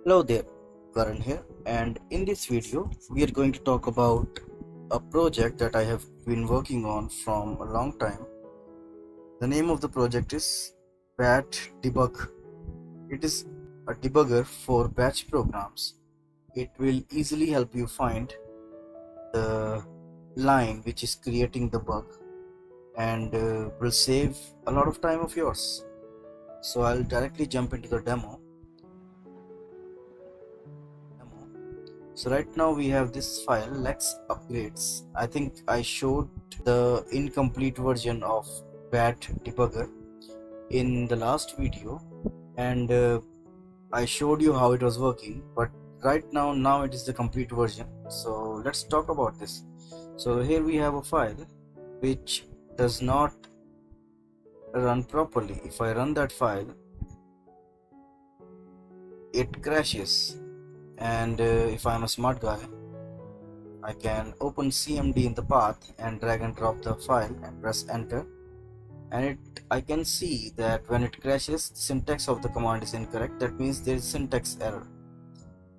Hello there, Karan here, and in this video we are going to talk about a project that I have been working on from a long time. The name of the project is BatDBug. It is a debugger for batch programs. It will easily help you find the line which is creating the bug and will save a lot of time of yours. So I'll directly jump into the demo. So right now we have this file Lex upgrades. I think I showed the incomplete version of BatDBugger in the last video, and I showed you how it was working, but right now it is the complete version. So let's talk about this. So here we have a file which does not run properly. If I run that file, it crashes, and if I'm a smart guy, I can open CMD in the path and drag and drop the file and press enter, and I can see that when it crashes, the syntax of the command is incorrect. That means there is syntax error.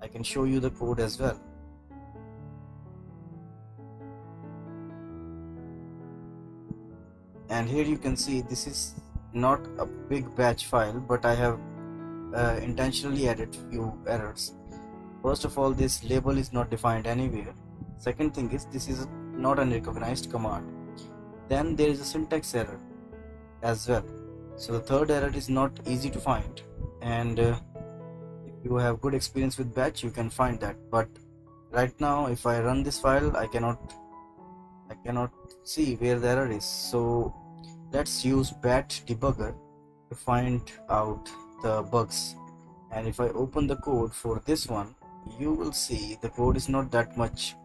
I can show you the code as well. And here you can see this is not a big batch file, but I have intentionally added few errors. First of all, this label is not defined anywhere. Second thing is this is not a recognized command. Then there is a syntax error as well. So the third error is not easy to find, and if you have good experience with batch, you can find that. But right now, if I run this file, I cannot see where the error is. So let's use BatDBugger to find out the bugs. And if I open the code for this one, you will see the code is not that much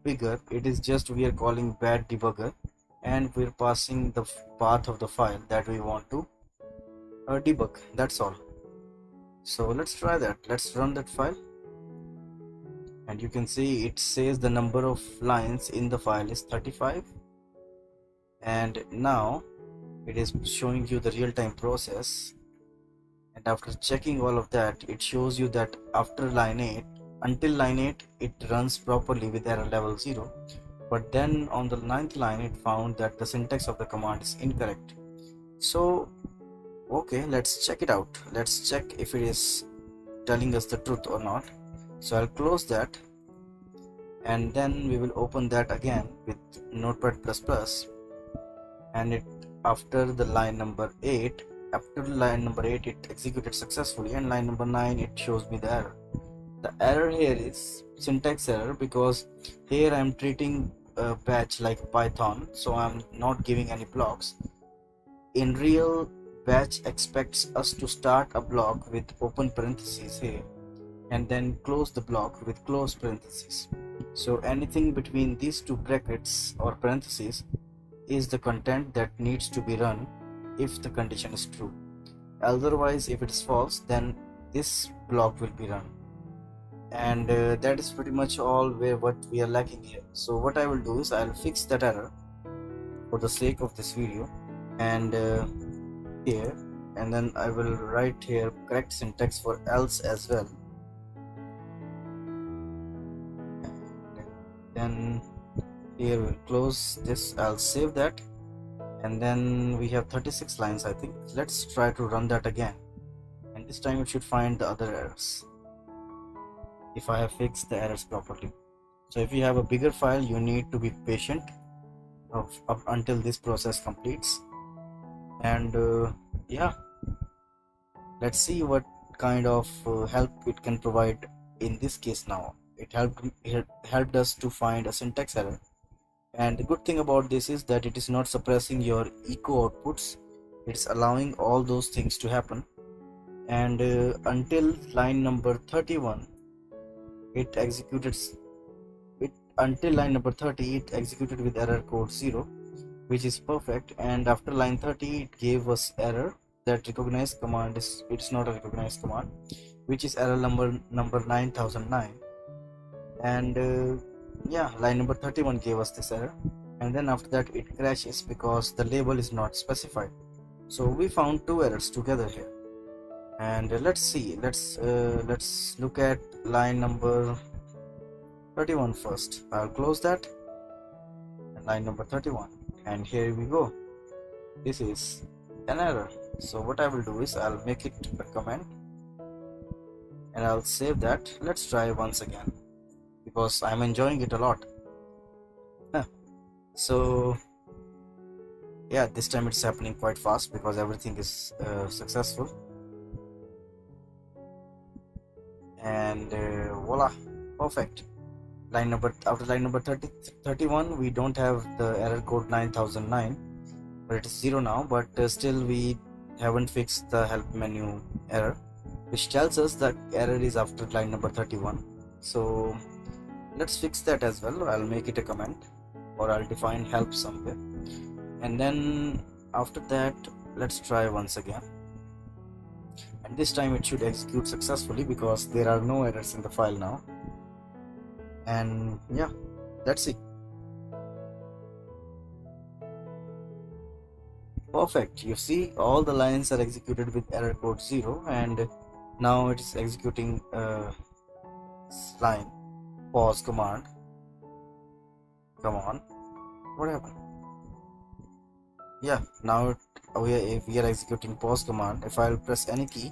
bigger. It is just we are calling BatDBugger, and we're passing the path of the file that we want to debug. That's all. So let's try that. Let's run that file, and you can see it says the number of lines in the file is 35, and now it is showing you the real-time process. And after checking all of that, it shows you that after line 8, until line 8 it runs properly with error level 0, but then on the 9th line it found that the syntax of the command is incorrect. So okay, let's check it out. Let's check if it is telling us the truth or not. So I'll close that, and then we will open that again with Notepad++, and it after the line number 8 it executed successfully, and line number 9 it shows me the error. The error here is syntax error, because here I am treating a batch like Python, so I'm not giving any blocks. In real, batch expects us to start a block with open parentheses here and then close the block with close parentheses. So anything between these two brackets or parentheses is the content that needs to be run if the condition is true. Otherwise, if it is false, then this block will be run. And that is pretty much all what we are lacking here. So what I will do is I'll fix that error for the sake of this video, and here, and then I will write here correct syntax for else as well. Then here we'll close this. I'll save that, and then we have 36 lines, I think. Let's try to run that again, and this time it should find the other errors if I have fixed the errors properly. So if you have a bigger file, you need to be patient up until this process completes. And yeah, let's see what kind of help it can provide in this case. Now it helped us to find a syntax error, and the good thing about this is that it is not suppressing your echo outputs. It's allowing all those things to happen, and until line number 31 it executed until line number 30 it executed with error code 0, which is perfect. And after line 30 it gave us error that recognized command is it's not a recognized command, which is error number 9009. And yeah, line number 31 gave us this error, and then after that it crashes because the label is not specified. So we found two errors together here. And let's see, let's look at line number 31 first. I'll close that, and line number 31, and here we go. This is an error. So what I will do is I'll make it a comment and I'll save that. Let's try once again because I'm enjoying it a lot. So yeah, this time it's happening quite fast because everything is successful. And voila, perfect. After line number 31, we don't have the error code 9009, but it is 0 now. But still we haven't fixed the help menu error, which tells us that error is after line number 31. So let's fix that as well. I'll make it a comment, or I'll define help somewhere, and then after that let's try once again, and this time it should execute successfully because there are no errors in the file now. And yeah, that's it. Perfect. You see, all the lines are executed with error code 0, and now it is executing line pause command. Come on, what happened? Yeah, now we are executing pause command. If I'll press any key,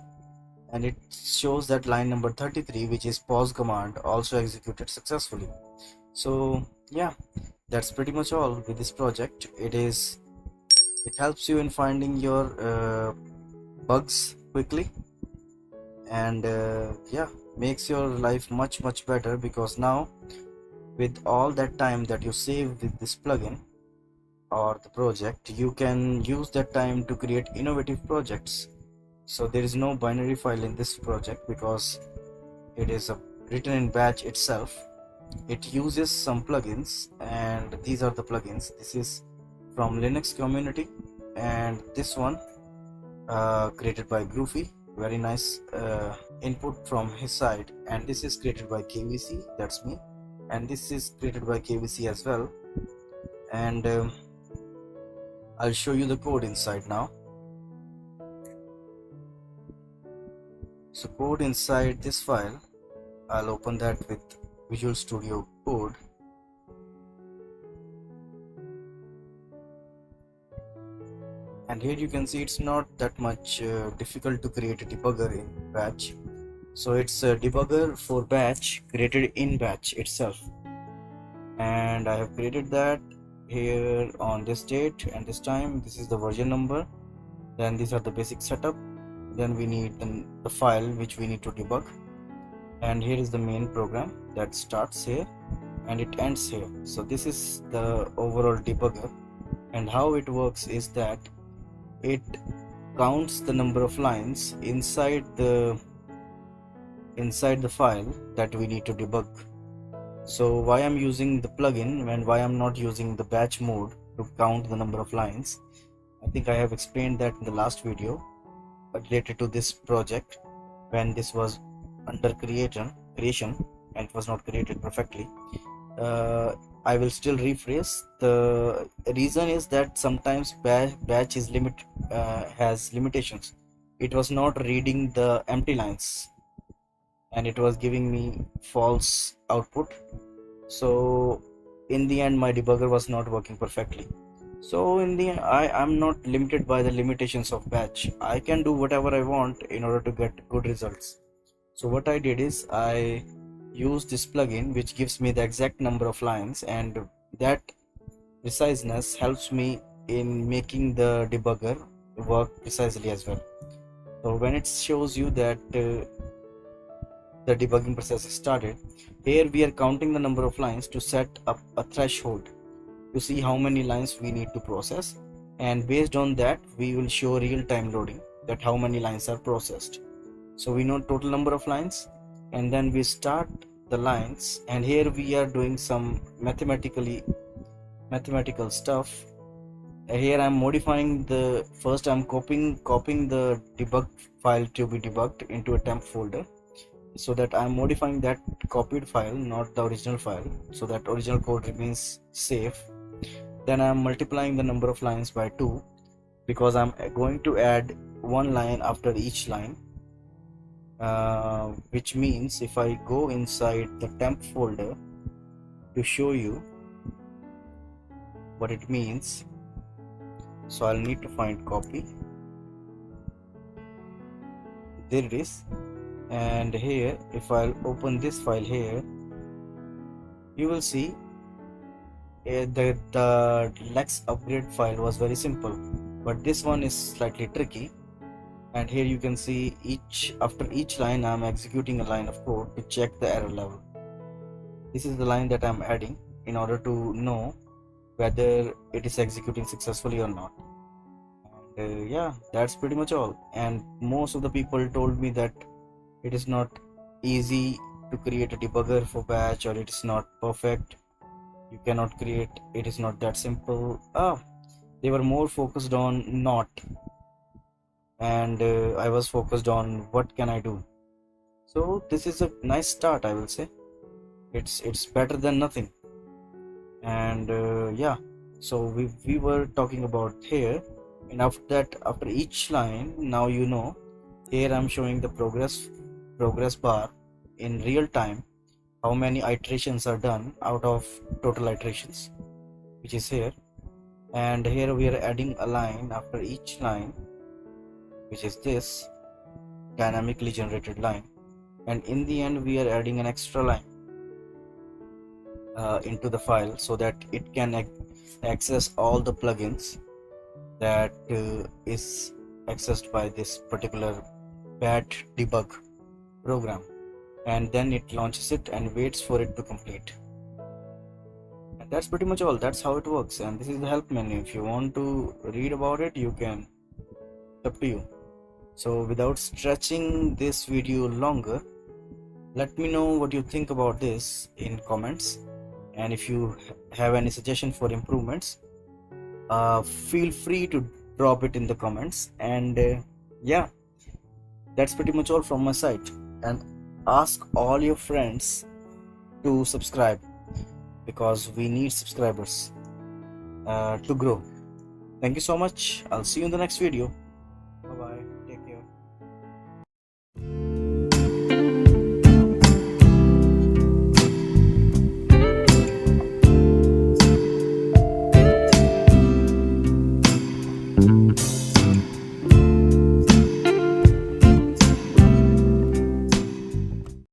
and it shows that line number 33, which is pause command, also executed successfully. So yeah, that's pretty much all with this project. It helps you in finding your bugs quickly, and yeah, makes your life much better, because now with all that time that you save with this plugin or the project, you can use that time to create innovative projects. So there is no binary file in this project because it is written in batch itself. It uses some plugins, and these are the plugins. This is from Linux community, and this one created by Groovy, very nice input from his side. And this is created by KVC, that's me, and this is created by KVC as well. And I'll show you the code inside now. So code inside this file, I'll open that with Visual Studio Code. And here you can see it's not that much difficult to create a debugger in batch. So it's a debugger for batch created in batch itself, and I have created that here on this date and this time. This is the version number, then these are the basic setup, then we need the file which we need to debug, and here is the main program that starts here and it ends here. So this is the overall debugger, and how it works is that it counts the number of lines inside the file that we need to debug. So why I'm using the plugin and why I'm not using the batch mode to count the number of lines, I think I have explained that in the last video related to this project, when this was under creation and it was not created perfectly. I will still rephrase. The reason is that sometimes batch is has limitations. It was not reading the empty lines and it was giving me false output. So in the end my debugger was not working perfectly. So in the end, I'm not limited by the limitations of batch. I can do whatever I want in order to get good results. So what I did is I used this plugin which gives me the exact number of lines, and that preciseness helps me in making the debugger work precisely as well. So when it shows you that the debugging process is started, here we are counting the number of lines to set up a threshold to see how many lines we need to process, and based on that we will show real-time loading that how many lines are processed. So we know total number of lines, and then we start the lines, and here we are doing some mathematical stuff. Here I'm modifying the first, I'm copying the debug file to be debugged into a temp folder, so that I'm modifying that copied file, not the original file, so that original code remains safe. Then I'm multiplying the number of lines by 2 because I'm going to add one line after each line. which means if I go inside the temp folder to show you what it means, so I'll need to find copy. There it is. And here, if I'll open this file here, you will see the Lex upgrade file was very simple, but this one is slightly tricky. And here you can see after each line I'm executing a line of code to check the error level. This is the line that I'm adding in order to know whether it is executing successfully or not. And yeah, that's pretty much all. And most of the people told me that it is not easy to create a debugger for batch, or it is not perfect, you cannot create, it is not that simple. They were more focused on not, and I was focused on what can I do. So this is a nice start, I will say. It's better than nothing. And yeah, so we were talking about here, and after that, after each line, now you know, here I'm showing the progress bar in real time, how many iterations are done out of total iterations, which is here. And here we are adding a line after each line, which is this dynamically generated line, and in the end we are adding an extra line into the file so that it can access all the plugins that is accessed by this particular BatDBug program, and then it launches it and waits for it to complete. And that's pretty much all. That's how it works, and this is the help menu. If you want to read about it, you can. It's up to you. So without stretching this video longer, let me know what you think about this in comments, and if you have any suggestion for improvements, feel free to drop it in the comments. And yeah, that's pretty much all from my side, and ask all your friends to subscribe, because we need subscribers to grow. Thank you so much. I'll see you in the next video.